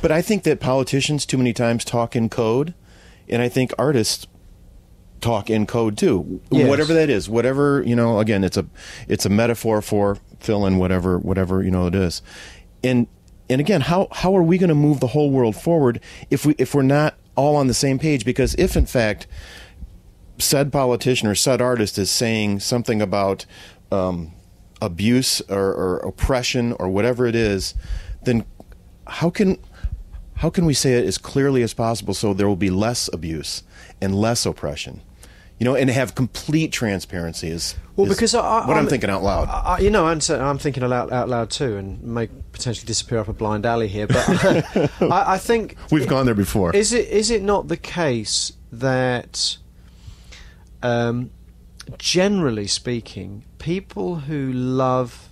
But I think that politicians too many times talk in code, and I think artists talk in code too. Yes. Whatever that is, whatever, again, it's a metaphor for fill in whatever it is. And again, how are we going to move the whole world forward if we're not all on the same page? Because if in fact said politician or said artist is saying something about abuse or oppression or whatever it is, then how can we say it as clearly as possible so there will be less abuse and less oppression? And have complete transparency is because I'm thinking out loud. I'm thinking out loud too, and may potentially disappear up a blind alley here. But I think we've gone there before. Is it not the case that, generally speaking, people who love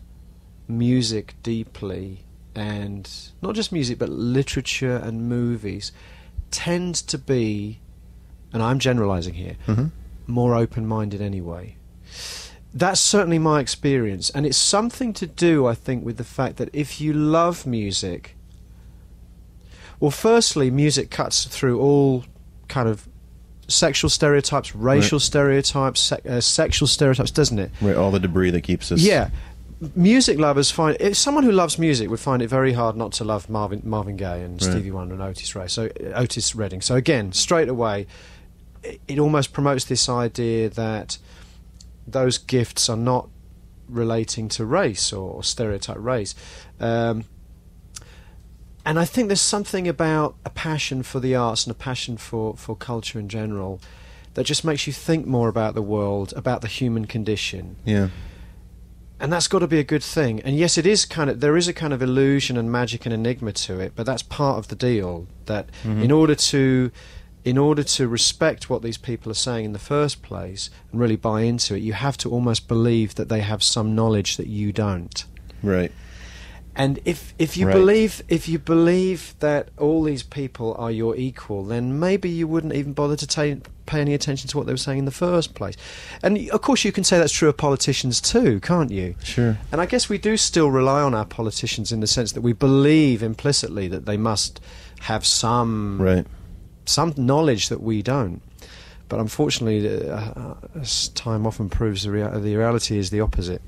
music deeply, and not just music but literature and movies, tend to be, and I'm generalising here, more open-minded anyway? That's certainly my experience, and it's something to do, I think, with the fact that if you love music, well, firstly, music cuts through all kind of sexual stereotypes, racial stereotypes, sexual stereotypes, doesn't it? Right, all the debris that keeps us... Yeah. Music lovers someone who loves music would find it very hard not to love Marvin Gaye and Stevie Wonder and Otis Redding. So again, straight away, it almost promotes this idea that those gifts are not relating to race or stereotype race. And I think there's something about a passion for the arts and a passion for culture in general that just makes you think more about the world, about the human condition. Yeah. And that's got to be a good thing. And yes, there is a kind of illusion and magic and enigma to it, but that's part of the deal, that in order to respect what these people are saying in the first place and really buy into it, you have to almost believe that they have some knowledge that you don't. Right. And if you believe that all these people are your equal, then maybe you wouldn't even bother to pay any attention to what they were saying in the first place. And of course you can say that's true of politicians too, can't you? Sure. And I guess we do still rely on our politicians in the sense that we believe implicitly that they must have some knowledge that we don't. But unfortunately, as time often proves, the reality is the opposite.